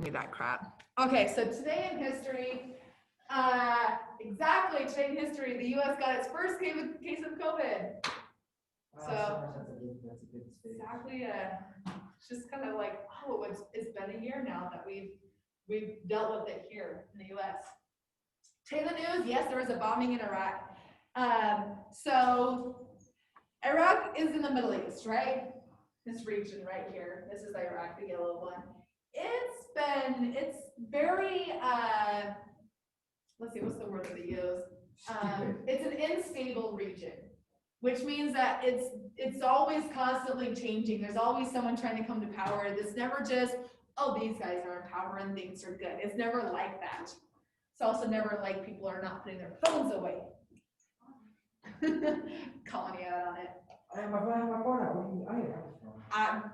me that crap. Okay, so today in history, today in history, the U.S. got its first case of COVID. So exactly, it's just kind of like, oh, it's been a year now that we've dealt with it here in the U.S. Today the news, yes, there was a bombing in Iraq. So Iraq is in the Middle East, right? This region right here. This is Iraq, the yellow one. It's very, let's see, what's the word that they use? It's an unstable region, which means that it's always constantly changing. There's always someone trying to come to power. It's never just, oh, these guys are in power and things are good. It's never like that. It's also never like people are not putting their phones away. Calling you out on it. I have my phone out. I have a phone.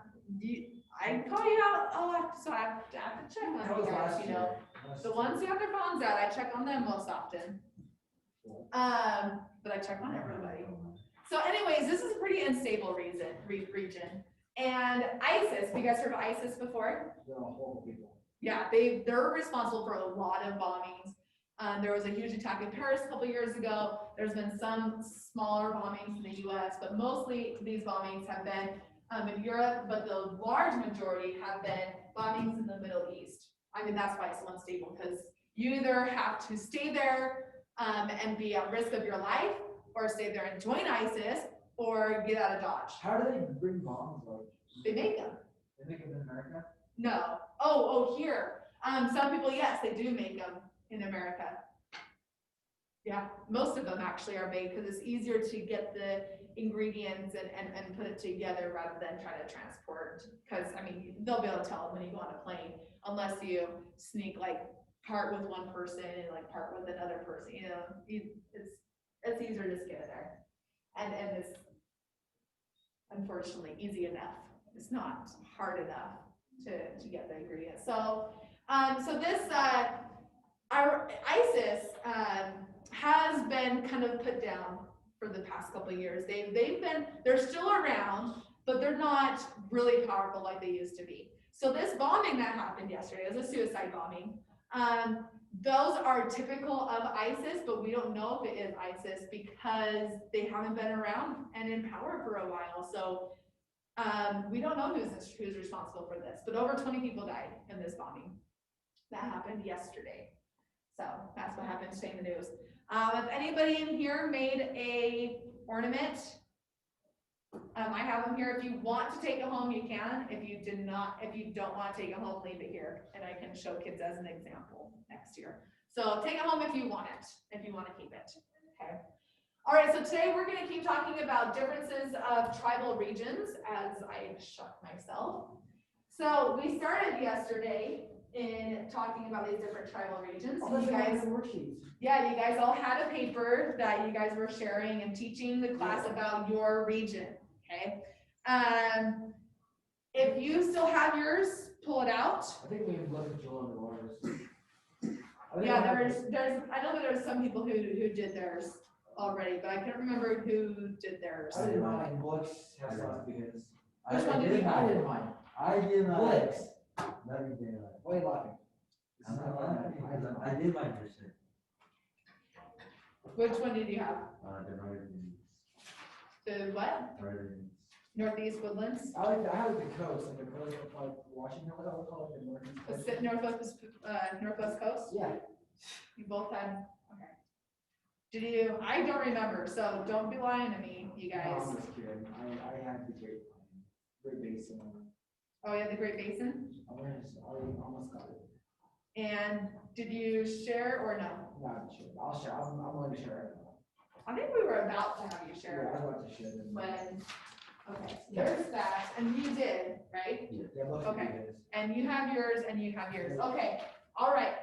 I call you out, so I have to check on you guys, you know. The ones who have their phones out, I check on them most often. But I check on everybody. So anyways, this is a pretty unstable region. And ISIS, have you guys heard of ISIS before? They're horrible people. Yeah, they're responsible for a lot of bombings. There was a huge attack in Paris a couple years ago. There's been some smaller bombings in the US, but mostly these bombings have been in Europe, but the large majority have been bombings in the Middle East. I mean, that's why it's so unstable, because you either have to stay there and be at risk of your life, or stay there and join ISIS, or get out of Dodge. How do they bring bombs? Like they make them. They make them in America? No. Oh, here. Some people, yes, they do make them in America. Yeah, most of them actually are made because it's easier to get the ingredients and put it together rather than try to transport. Because I mean, they'll be able to tell when you go on a plane, unless you sneak like part with one person and like part with another person. You know, it's easier to just get it there, and it's unfortunately easy enough. It's not hard enough to get the ingredients. So this ISIS has been kind of put down for the past couple of years. They're still around, but they're not really powerful like they used to be. So this bombing that happened yesterday was a suicide bombing. Those are typical of ISIS, but we don't know if it is ISIS because they haven't been around and in power for a while. So we don't know who's responsible for this, but over 20 people died in this bombing. That happened yesterday. So that's what happened today in the news. If anybody in here made a ornament, I have them here. If you want to take it home, you can. If you don't want to take it home, leave it here, and I can show kids as an example next year. So take it home if you want to keep it. Okay. All right, so today we're going to keep talking about differences of tribal regions as I shock myself. So we started yesterday in talking about these different tribal regions. Oh, you guys all had a paper that you guys were sharing and teaching the class about your region, okay? If you still have yours, pull it out. I think we have looked at Joel and the waters. Yeah, I know that there's some people who did theirs already, but I can't remember who did theirs. I did mine. Books have stuff because. Which one did you have? I did mine. I did mine. Books. No, you did not. Why are you laughing? I'm not laughing because I did mine for sure. Which one did you have? The northern. The what? Northern. Northeast Woodlands? I have the coast, like the coast of like Washington, what I would call it, the northeast coast. Northwest Coast? Yeah. You both had, okay. Did you, I don't remember, so don't be lying to me, you guys. No, I'm just kidding. I had the Great Basin. Oh, you had the Great Basin? I almost got it. And did you share or no? Not sure. I'll share. I'm going to share it. I think we were about to have you Yeah, share. I was about to share them. Okay, so there's that, and you did, right? Yeah, Okay. And you have yours, and you have yours. Okay, all right.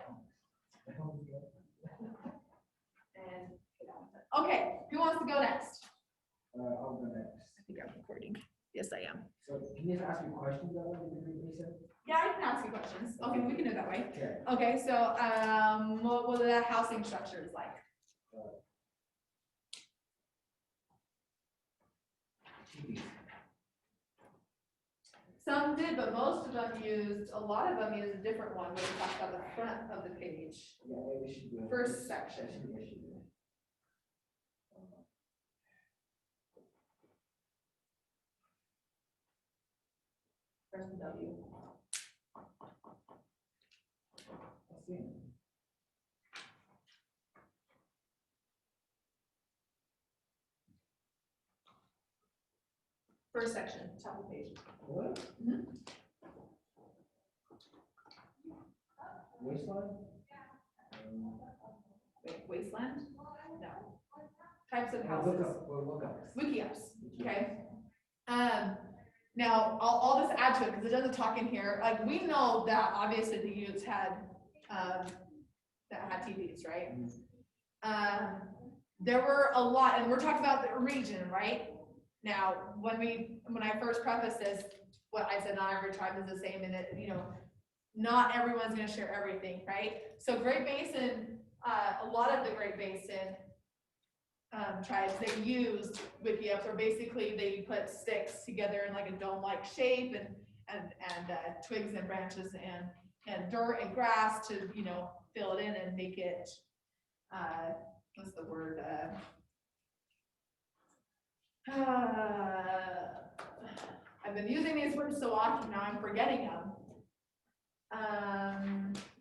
And okay, who wants to go next? I'll go next. I think I'm recording. Yes, I am. So can you just ask me questions that way? The Great Basin? Yeah, I can ask you questions. Okay, we can do it that way. Yeah. Okay, so what were the housing structures like? Some did, but most of them used, a lot of them used a different one, where it talks about the front of the page. Yeah, maybe we should do it. First section. I should do it. Press W. Let's see. First section, top of the page. What? Mhm. Waistline? Wait, wasteland? No. Types of Look houses. up, well, look up. Wiki ups, okay? Now, I'll just add to it, because it doesn't talk in here, like, we know that obviously the youths had, that had TVs, right? There were a lot, and we're talking about the region, right? Now, when I first prefaced this, what I said, not every tribe is the same, and it, not everyone's gonna share everything, right? So Great Basin, a lot of the Great Basin tribes, they used wiki ups, or basically they put sticks together in like a dome-like shape, and twigs and branches and dirt and grass to, fill it in and make it, what's the word? I've been using these words so often, now I'm forgetting them.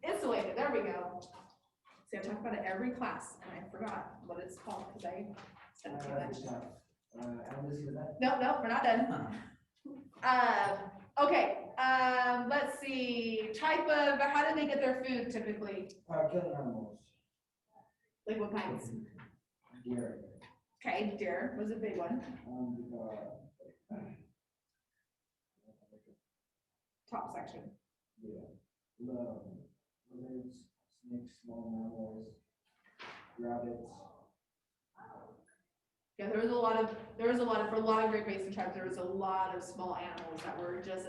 Insulated, there we go. See, I talk about it every class, and I forgot what it's called, because I said it too much. No, we're not done. Okay, let's see, type of, how do they get their food typically? Killing animals. Like what kinds? Deer. Okay, deer was a big one. Top section. Yeah. Lizards, snakes, small mammals, rabbits. Yeah, there was a lot of, for a lot of Great Basin tribes, there was a lot of small animals that were just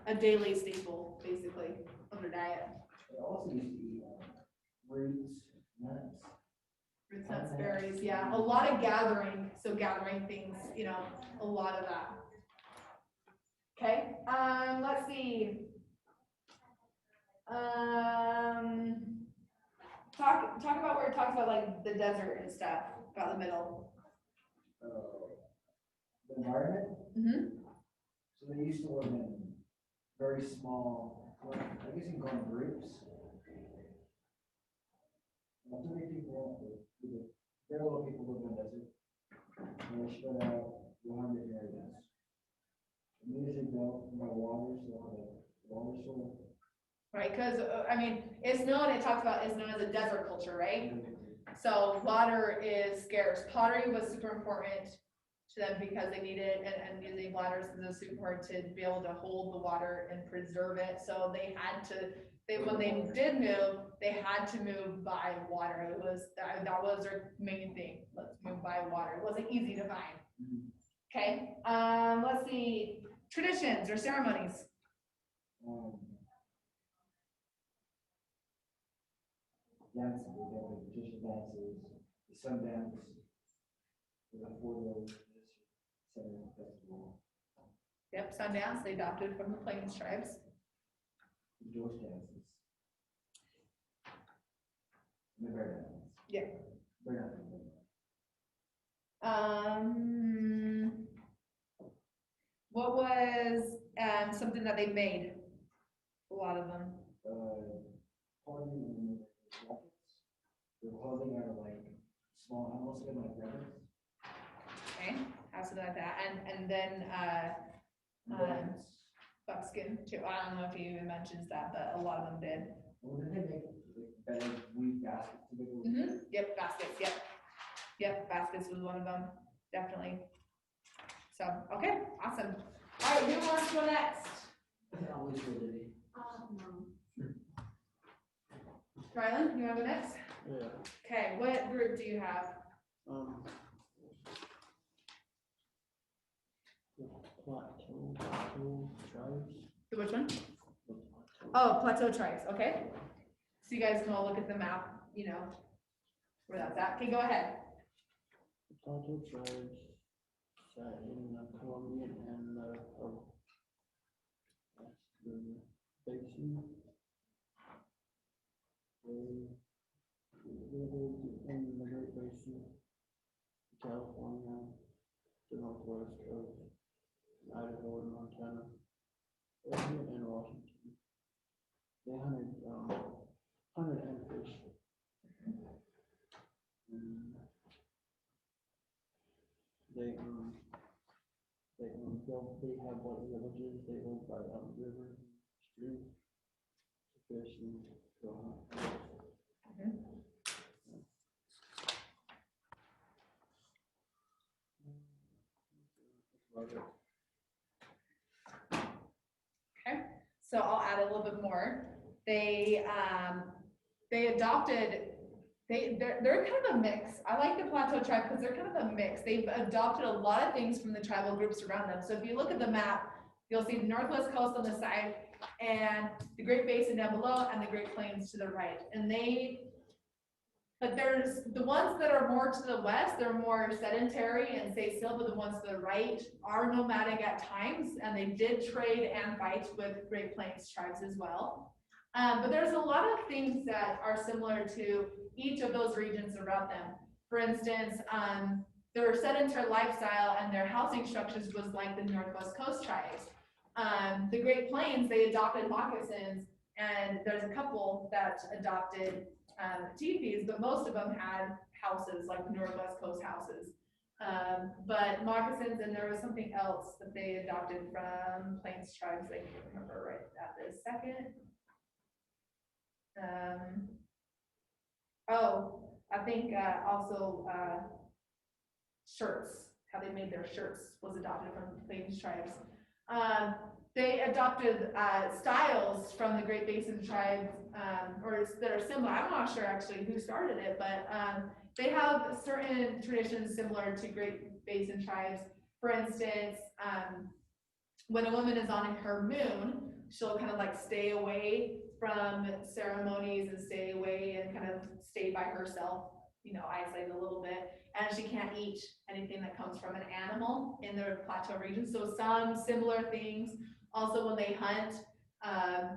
a daily staple, basically, of their diet. They also used to eat roots, nuts. Fruits, nuts, berries, yeah, a lot of gathering, so gathering things, a lot of that. Okay, let's see. Talk about where it talks about like the desert and stuff, about the middle. The environment. Mm-hmm. So they used to live in very small, well, I guess you can go in groups. Not too many people, very little people live in the desert. And they spread out 100 areas. And they usually go by water, so the water source. Right, because it's known as a desert culture, right? So water is scarce. Pottery was super important to them because they needed, and using bladders was super important to be able to hold the water and preserve it. So they had to, when they did move, they had to move by water. That was their main thing. Let's move by water. It wasn't easy to find. Okay, let's see, traditions or ceremonies. Dances, we have the traditional dances, the sun dance, the 4 days, Sunday festival, Yep, Sundance, they adopted from the Plains tribes. the George dances. And the bear dance. Yeah. Bear dance. What was something that they made? A lot of them. Clothing and jackets. The clothing are like small animals, like rabbits. Okay, have something like that, and then Bats. buckskin too. I don't know if he even mentions that, but a lot of them did. Well, did they make like better weave baskets? Yep, baskets. Yep, baskets was one of them, definitely. So okay, awesome. All right, who wants to go next? Always really. Rylan, you want to go next? Yeah. Okay, what group do you have? Plateau tribes. The which one? Oh, plateau tribes, okay. So you guys can all look at the map, where that's at. Okay, go ahead. Plateau tribes in the Colombian and the basin. They live in the Great Basin, California, the Northwest Coast, Idaho and Montana, and Washington. They hunted and fished. And they have like villages, they live by rivers, streams, to fish and go hunt. Love it. Okay, so I'll add a little bit more. They adopted, they're kind of a mix. I like the Plateau tribe because they're kind of a mix. They've adopted a lot of things from the tribal groups around them. So if you look at the map, you'll see the Northwest Coast on the side and the Great Basin down below and the Great Plains to the right. But there's the ones that are more to the west, they're more sedentary and stay still, but the ones to the right are nomadic at times, and they did trade and fight with Great Plains tribes as well. But there's a lot of things that are similar to each of those regions around them. For instance, their sedentary lifestyle and their housing structures was like the Northwest Coast tribes. The Great Plains, they adopted moccasins, and there's a couple that adopted teepees, but most of them had houses, like Northwest Coast houses. But moccasins, and there was something else that they adopted from Plains tribes, I can't remember right at this second. I think also shirts, how they made their shirts was adopted from Plains tribes. They adopted styles from the Great Basin tribes, or that are similar. I'm not sure actually who started it, but they have certain traditions similar to Great Basin tribes. For instance, when a woman is on her moon, she'll kind of like stay away from ceremonies and stay away and kind of stay by herself, isolate a little bit. And she can't eat anything that comes from an animal in the plateau region. So some similar things. Also, when they hunt,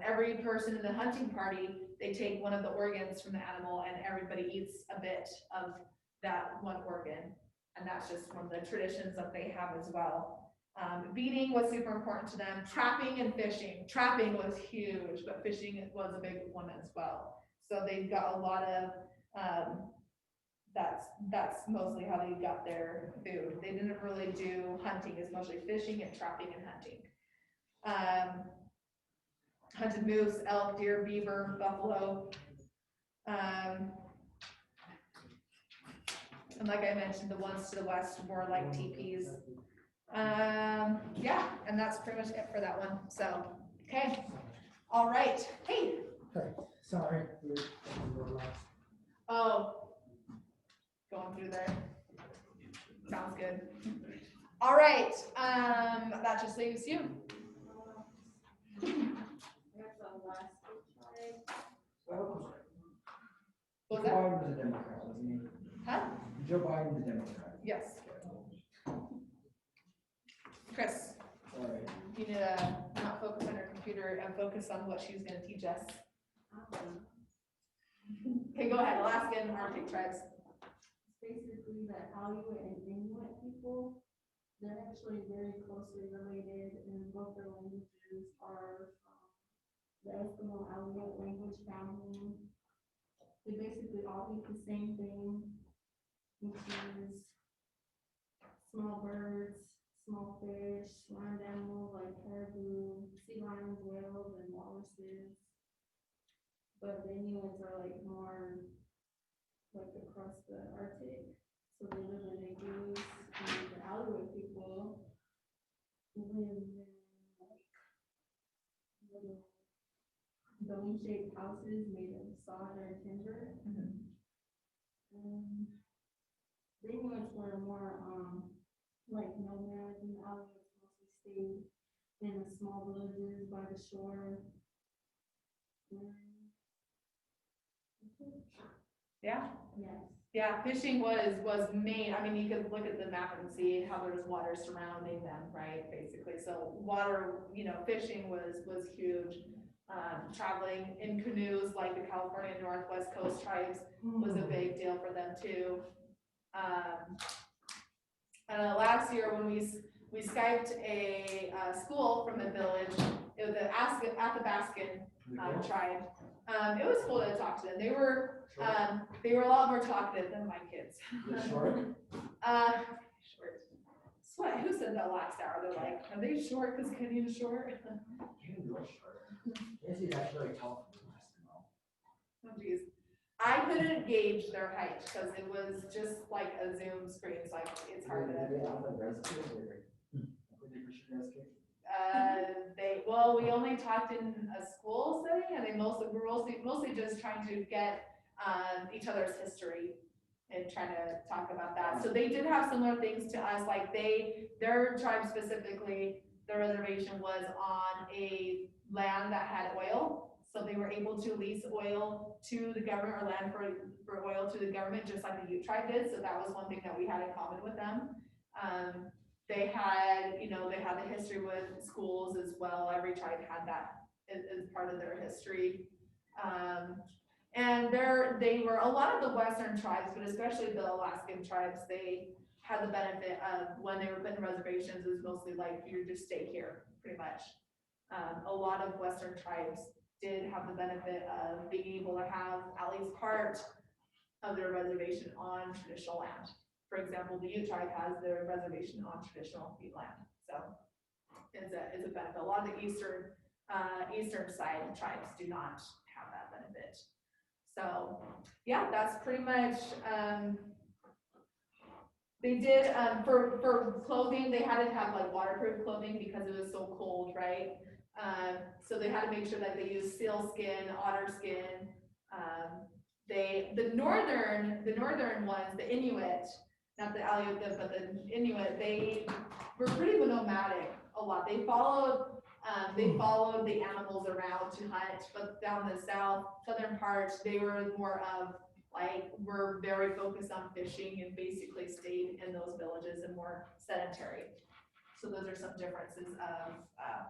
every person in the hunting party, they take one of the organs from the animal and everybody eats a bit of that one organ. And that's just one of the traditions that they have as well. Beating was super important to them. Trapping and fishing. Trapping was huge, but fishing was a big one as well. So they've got a lot of, that's mostly how they got their food. They didn't really do hunting, it's mostly fishing and trapping and hunting. Hunted moose, elk, deer, beaver, buffalo. And like I mentioned, the ones to the west were like teepees. Yeah, and that's pretty much it for that one. So, okay. All right. Hey. Okay, sorry. Oh, going through there. Sounds good. All right. That just leaves you. What was Joe that? Biden was a Democrat, wasn't he? Huh? Joe Biden was a Democrat. Yes. Chris, Sorry. you need to not focus on your computer and focus on what she's going to teach us. Okay, go ahead. Alaska and Arctic tribes. Basically the Aleut and Inuit people, they're actually very closely related, and both their languages are the Eskimo Aleut language family. They basically all eat the same thing, which is small birds, small fish, land animals like caribou, sea lions, whales, and walruses. But the Inuits are like more like across the Arctic, so they live in igloos, and the Aleut people live in like little dome-shaped houses made of sod or timber. The Inuits were more like nomads, and the Aleuts mostly stayed in the small villages by the shore. Yeah. Yes. Yeah, fishing was main, I mean, you could look at the map and see how there's water surrounding them, right, basically, so water, fishing was huge. Traveling in canoes like the California Northwest Coast tribes was a big deal for them too. Last year when we Skyped a school from the village, it was the Athabascan tribe. It was cool to talk to them. They were a lot more talkative than my kids. They're short? Short. What? Who said that last hour? They're like, are they short because Kenya's short? You can go short. This is actually tall for the Eskimo. Oh geez. I couldn't gauge their height because it was just like a Zoom screen. It's like, it's hard to. They have the recipes or? They for sure ask it. We only talked in a school setting and we're mostly just trying to get, each other's history and trying to talk about that. So they did have similar things to us, like their tribe specifically, their reservation was on a land that had oil. So they were able to lease oil to the government or land for oil to the government, just like the Ute tribe did. So that was one thing that we had in common with them. They had the history with schools as well. Every tribe had that as part of their history. And they were a lot of the Western tribes, but especially the Alaskan tribes, they had the benefit of when they were put in reservations, it was mostly like you just stay here, pretty much. A lot of Western tribes did have the benefit of being able to have at least part of their reservation on traditional land. For example, the Ute tribe has their reservation on traditional Ute land, so it's a benefit. A lot of the eastern side tribes do not have that benefit. So yeah, that's pretty much. They did for clothing. They had to have like waterproof clothing because it was so cold, right? So they had to make sure that they used seal skin, otter skin. The northern ones, the Inuit, not the Aleut, but the Inuit, they were pretty nomadic a lot. They followed the animals around to hunt, but down the southern part, they were more of like, we're very focused on fishing and basically stayed in those villages and more sedentary. So those are some differences of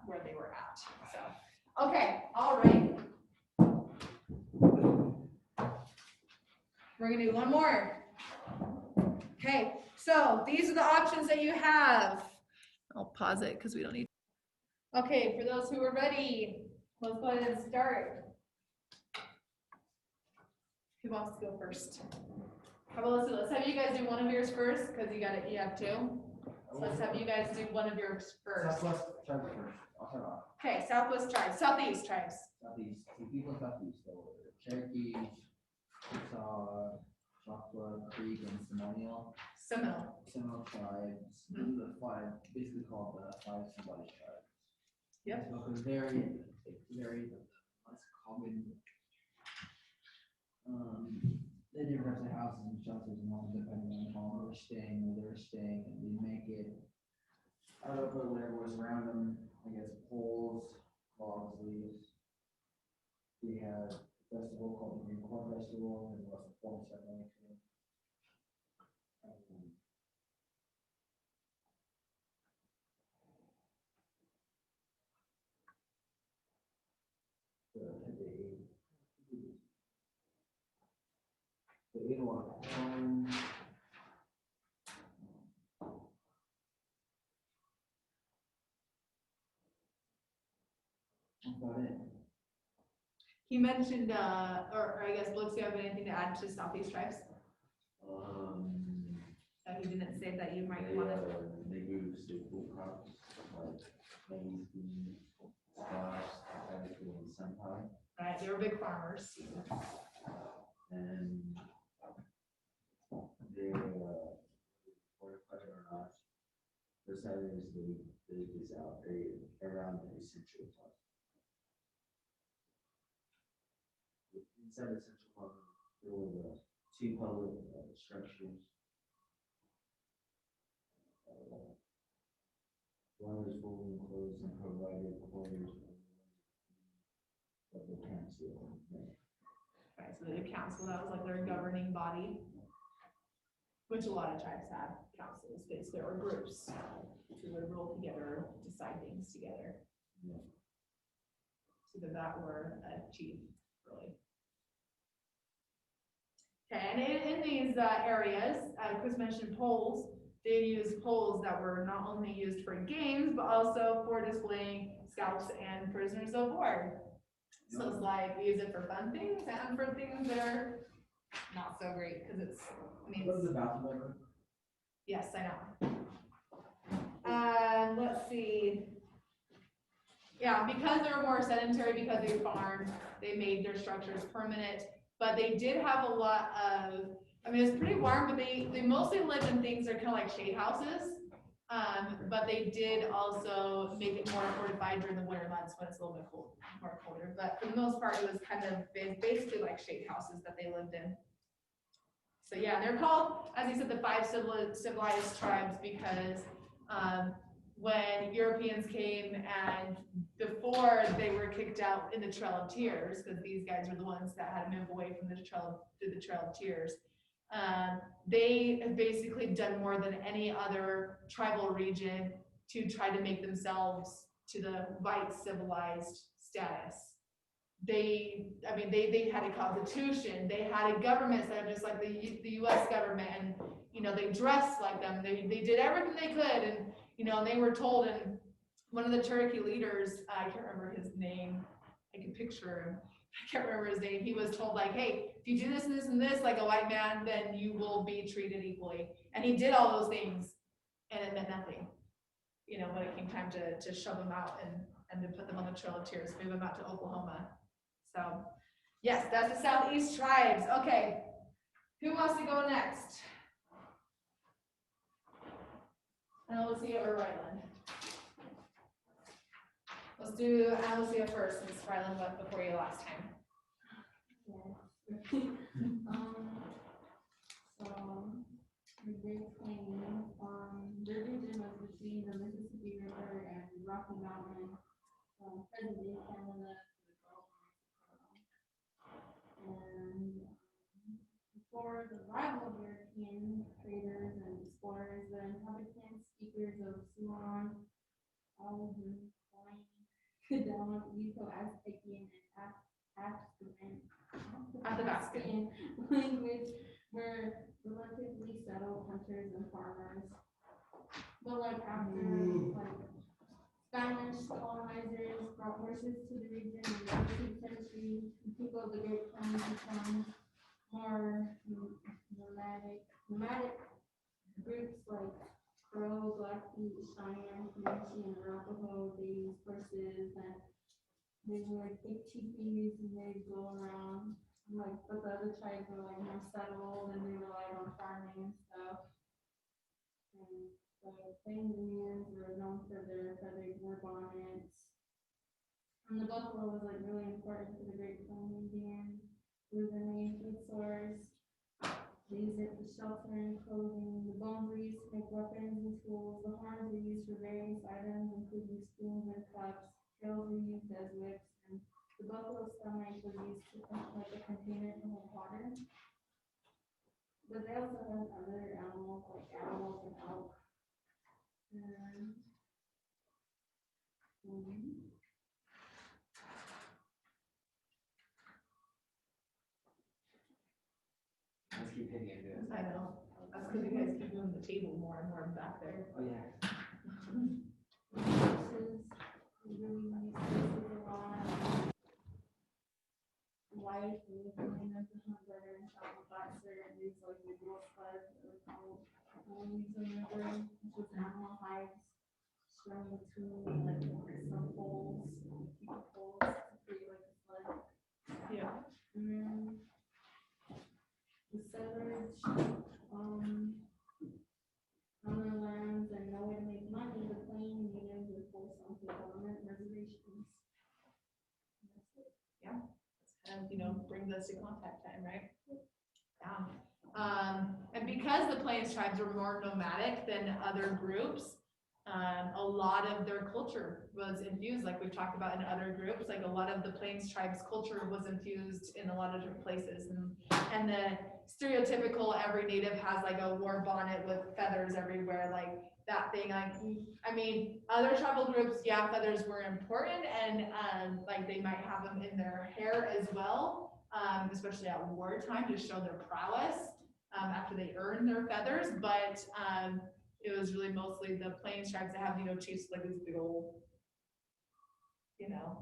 where they were at. So, okay, all right. We're gonna do one more. Okay, so these are the options that you have. I'll pause it because we don't need. Okay, for those who are ready, let's go ahead and start. Who wants to go first? How about let's have you guys do one of yours first because you have two. So let's have you guys do one of yours first. Southwest tribe first. I'll start off. Okay, Southwest tribes, Southeast tribes. Southeast. So people in Southeast, so Cherokee, Chickasaw, Choctaw, Creek, and Seminole. Seminole tribes. These are the five, basically called the five symbolic tribes. Yep. So it's very less common. They have different types of houses and shelters and homes depending on how long they're staying, and they make it out of whatever was around them. I guess poles, logs, leaves. We had a festival called the Corn Festival, and lots of corn ceremony too. They ate a lot of corn. That's about it. He mentioned, or I guess, Blix, do you have anything to add to Southeast tribes? That he didn't say that you might want to. They grew staple crops like maize, beans, squash, everything in sunflower. Right, they were big farmers. And they fortified or not. The settlers they this out around the central part. Inside the central part, there were two public structures. One was fully enclosed and provided quarters of the council. Right, so the council, that was like their governing body. which a lot of tribes have councils, basically, or groups, who would roll together, decide things together. So that or a chief, really. Okay, and in these areas, Chris mentioned poles. They used poles that were not only used for games, but also for displaying scalps and prisoners of war. So it's like, we use it for fun things and for things that are not so great, because it's, I mean, What is the bathroom like? yes, I know. Let's see. Yeah, because they were more sedentary, because they farmed, they made their structures permanent, but they did have a lot of, I mean, it's pretty warm, but they mostly lived in things that are kind of like shade houses. But they did also make it more fortified during the winter months when it's a little bit cold, more colder. But for the most part, it was kind of basically like shade houses that they lived in. So yeah, they're called, as you said, the 5 civilized tribes because when Europeans came and before they were kicked out in the Trail of Tears, because these guys were the ones that had to move away from the Trail of Tears. They have basically done more than any other tribal region to try to make themselves to the white civilized status. They had a constitution, they had a government set up just like the US government, and they dressed like them, they did everything they could, and they were told, and one of the Cherokee leaders, I can't remember his name, I can picture him, I can't remember his name, he was told like, hey, if you do this and this and this like a white man, then you will be treated equally. And he did all those things and it meant nothing, when it came time to shove them out and to put them on the Trail of Tears, move them out to Oklahoma. So yes, that's the Southeast tribes. Okay, who wants to go next? And let's see over Ryland. Let's do Alicia first, since Ryland went before you last time. So the Great Plains, the region was between the Mississippi River and Rocky Mountain, present-day Canada to the Gulf of Mexico. And before the arrival of European traders and explorers, the inhabitants, speakers of Suan, Kadama, Yuko-Aztecan, and Athabascan language were relatively settled hunters and farmers. But after Spanish colonizers brought horses to the region in the 13th century, the people of the Great Plains become more nomadic groups like Crow, Blackfeet, Cheyenne, Comanche, and Arapaho. They use horses, and they would take teepees and they'd go around. But the other tribes were more settled and they relied on farming and stuff. And the Plains Indians were known for their feathered war bonnets. And the buffalo was really important to the Great Plains Indians. It was their main food source. They used it for shelter and clothing. The bones were used to make weapons and tools. The horns were used for various items, including spoons and cups. Tails were used as whips, and the buffalo stomach was used to like a container to hold water. But they also had other animals like owls and elk. Let's keep hitting into it. I know. That's because you guys keep moving the table more and more back there. Oh, yeah. Life and the feeling of the hunt better and travel faster, and these the dual sleds that were called ponies in the river, which was animal hides strung between some poles, people poles to create a sled. Yeah. And the settlers on their lands and no way to make money, the plain natives were forced onto government reservations. And brings us to contact time, right? Yeah. And because the Plains tribes were more nomadic than other groups, a lot of their culture was infused, like we've talked about in other groups, like a lot of the Plains tribes culture was infused in a lot of different places. And the stereotypical every native has like a war bonnet with feathers everywhere, like that thing. I mean, other tribal groups, yeah, feathers were important, and like they might have them in their hair as well, especially at wartime to show their prowess after they earn their feathers. But it was really mostly the Plains tribes that have, chiefs like these big old,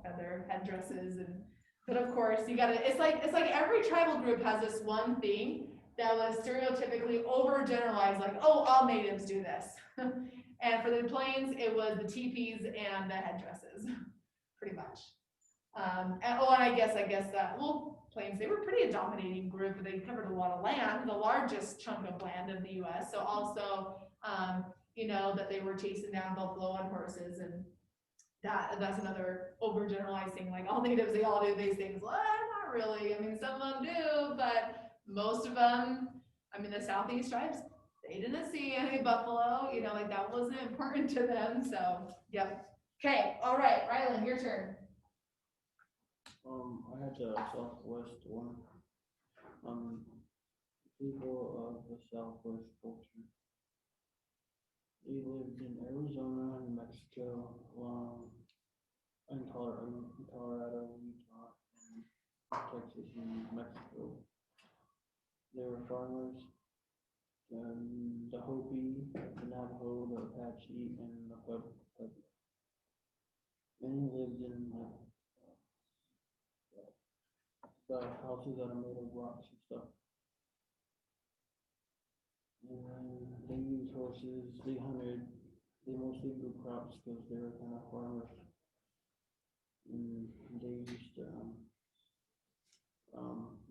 feather headdresses. But of course you gotta, it's like every tribal group has this one thing that was stereotypically overgeneralized, like, oh, all natives do this. And for the Plains, it was the teepees and the headdresses, pretty much. And I guess that, well, Plains, they were pretty a dominating group. They covered a lot of land, the largest chunk of land in the US. So also, that they were chasing down buffalo on horses, and that's another overgeneralized thing. Like all natives, they all do these things. Well, not really. I mean, some of them do, but most of them, the Southeast tribes, they didn't see any buffalo, like that wasn't important to them. So, yep. Okay, all right, Rylan, your turn. I had the Southwest one. People of the Southwest culture. They lived in Arizona, New Mexico, in Colorado, Utah, and Texas, and Mexico. They were farmers. The Hopi, the Navajo, the Apache, and the Pueblo. Many lived in the houses that are made of rocks and stuff. And they used horses, they hunted, they mostly grew crops because they were kind of farmers. And they used to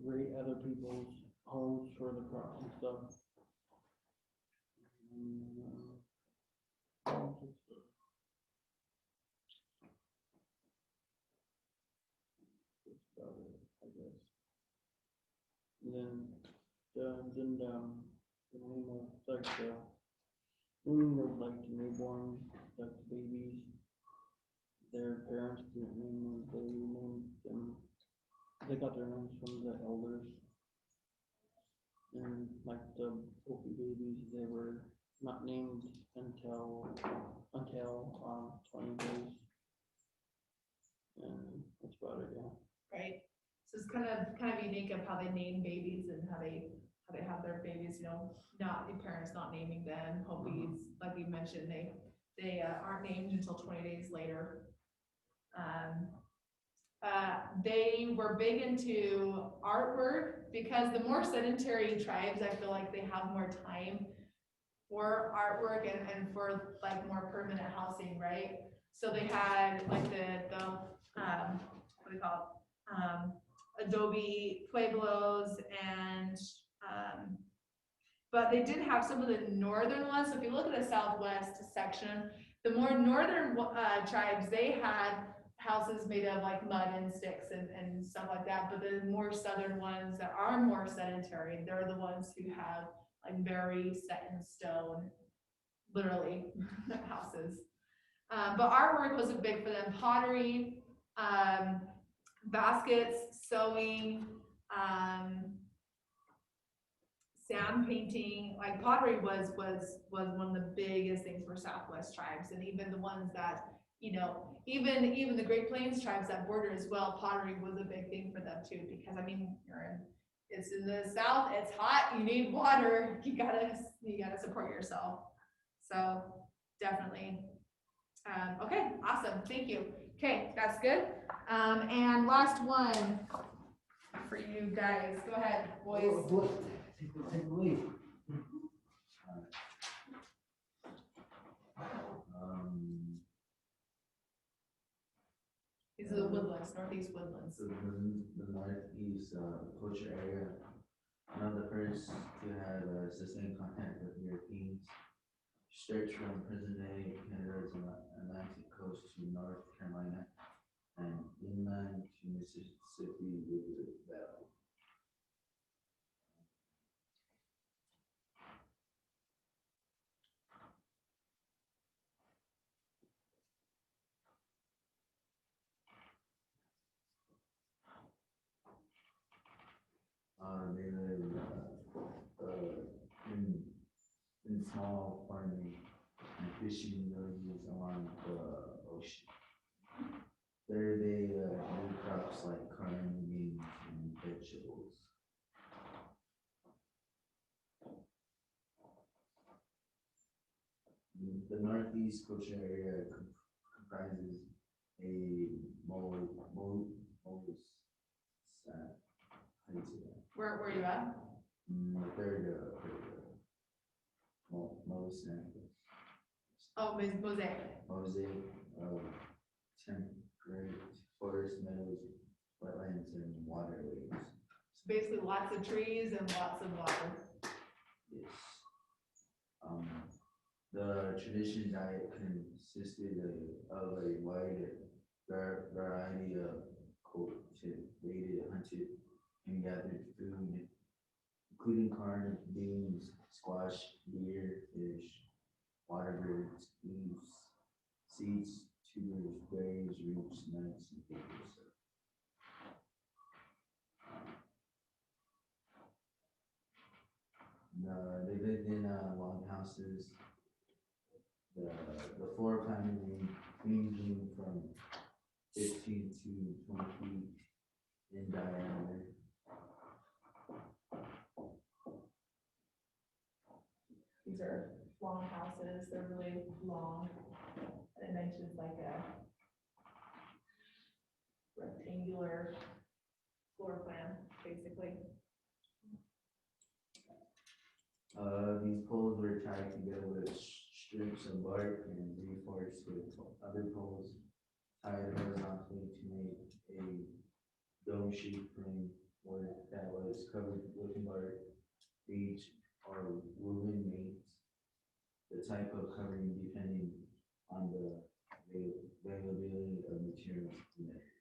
raid other people's homes for the crops and stuff. That's about it, I guess. And then the name of like the naming of like the newborns, like the babies, their parents didn't name them, they named them, they got their names from the elders. And like the Hopi babies, they were not named until 20 days. And that's about it, yeah. Right. So it's kind of unique of how they name babies and how they have their babies, not the parents not naming them. Hopis, like you mentioned, they aren't named until 20 days later. They were big into artwork because the more sedentary tribes, I feel like they have more time for artwork and for like more permanent housing, right? So they had like the what do you call it? Adobe pueblos, and but they did have some of the northern ones. So if you look at the Southwest section, the more northern tribes, they had houses made of like mud and sticks and stuff like that. But the more southern ones that are more sedentary, they're the ones who have like very set in stone, literally, houses. But artwork was big for them. Pottery, baskets, sewing, sand painting. Like pottery was one of the biggest things for Southwest tribes, and even the ones that, even the Great Plains tribes that border as well, pottery was a big thing for them too, because it's in the South, it's hot, you need water, you gotta support yourself. So definitely. Okay, awesome, thank you. Okay, that's good. And last one for you guys. Go ahead, boys. Take the lead. These are the woodlands, northeast woodlands. The northeast culture area. One of the first to have sustained contact with Europeans stretched from present-day Canada's Atlantic coast to North Carolina and inland to Mississippi River Valley. small farming and fishing villages along the ocean. There they grew crops like corn, beans, and vegetables. The northeast coastal area comprises a how do you say that? Where are you at? The third, Oh, mosaic. mosaic of temperate forest meadows, wetlands, and waterways. So basically lots of trees and lots of water. Yes. The traditional diet consisted of a wide variety of cultivated, hunted, and gathered food, including corn, beans, squash, deer, fish, water birds, leaves, seeds, tubers, berries, roots, nuts, and figures. They lived in long houses. The floor plan ranging from 15 to 20 feet in diameter. These are long houses, they're really long. I mentioned like a rectangular floor plan, basically. These poles were tied together with strips of bark and reinforced with other poles tied horizontally to make a dome-shaped frame that was covered with bark, beech, or woven mates. The type of covering depending on the availability of materials in the area.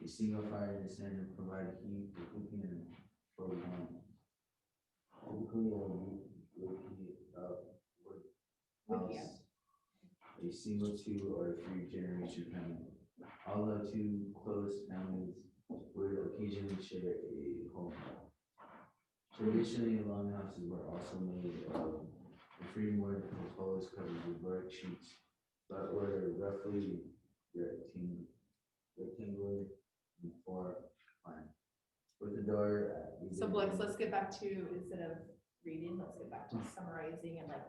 A single fire in the center provided heat for cooking and for warmth. Typically, house, a single, 2, or 3 generation family. Although 2 close families would occasionally share a home. Traditionally, longhouses were also made of a framework with poles covered with bark sheets, but were roughly rectangular in plan. With the door. So Blix, let's get back to, instead of reading, let's get back to summarizing and like.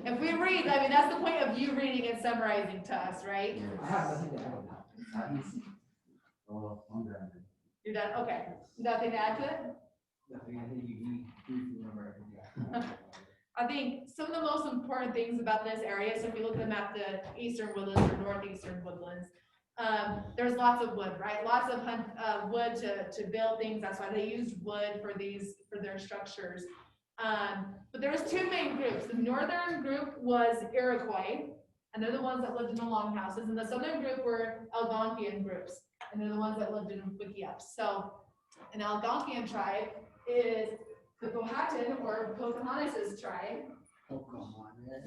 If we read, I mean, that's the point of you reading and summarizing to us, right? I have nothing to add on that. Oh, I'm done. You're done, okay. Nothing to add to it? Nothing, I think you briefly remember everything. I think some of the most important things about this area, so if you look at the map, the eastern woodlands or northeastern woodlands, there's lots of wood, right? Lots of wood to build things. That's why they used wood for their structures. But there was 2 main groups. The northern group was Iroquois, and they're the ones that lived in the longhouses, and the southern group were Algonquian groups, and they're the ones that lived in Wickiups. So an Algonquian tribe is the Powhatan or Pocahontas' tribe. Oh, come on, man.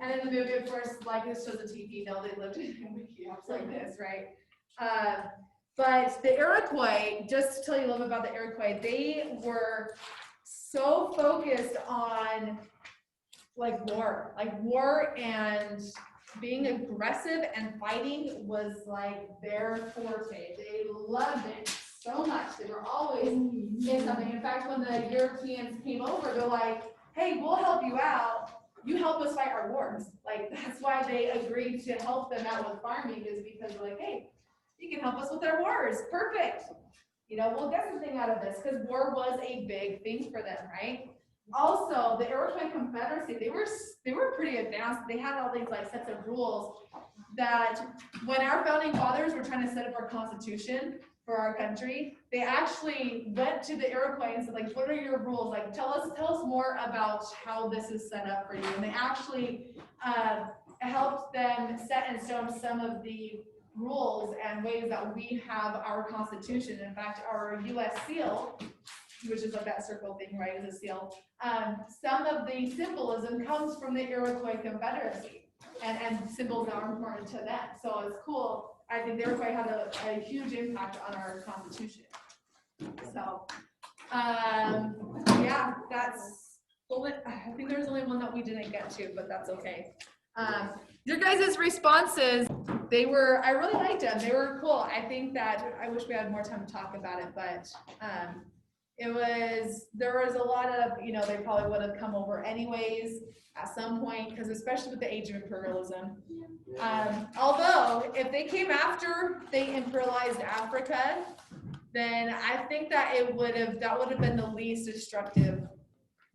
And in the movie, of course, like this shows a TV, though they lived in Wickiups like this, right? But the Iroquois, just to tell you a little bit about the Iroquois, they were so focused on war and being aggressive and fighting was like their forte. They loved it so much. They were always in something. In fact, when the Europeans came over, they're like, hey, we'll help you out. You help us fight our wars. Like, that's why they agreed to help them out with farming, is because they're like, hey, you can help us with our wars. Perfect. You know, we'll get something out of this, because war was a big thing for them, right? Also, the Iroquois Confederacy, they were pretty advanced. They had all these like sets of rules that when our founding fathers were trying to set up our constitution for our country, they actually went to the Iroquois and said, like, what are your rules? Like, tell us more about how this is set up for you. And they actually helped them set in stone some of the rules and ways that we have our constitution. In fact, our U.S. seal, which is like that circle thing, right, is a seal. Some of the symbolism comes from the Iroquois Confederacy and symbols that are important to them. So it's cool. I think the Iroquois had a huge impact on our constitution. So, yeah, that's Well, I think there was only one that we didn't get to, but that's okay. Your guys' responses, I really liked them. They were cool. I think that, I wish we had more time to talk about it, but, there was a lot of, they probably would have come over anyways at some point, because especially with the age of imperialism. Although, if they came after they imperialized Africa, then I think that that would have been the least destructive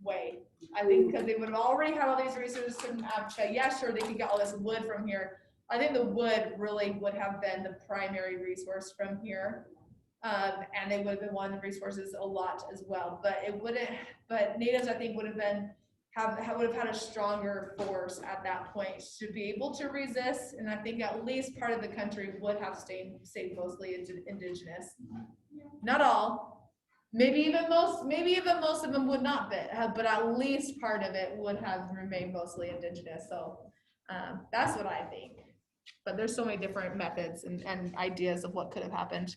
way. I think because they would have already had all these resources from Africa. Yeah, sure, they could get all this wood from here. I think the wood really would have been the primary resource from here. And they would have been one of the resources a lot as well. But natives, I think, would have had a stronger force at that point to be able to resist. And I think at least part of the country would have stayed mostly indigenous. Not all. Maybe even most of them would not be, but at least part of it would have remained mostly indigenous. So that's what I think. But there's so many different methods and ideas of what could have happened.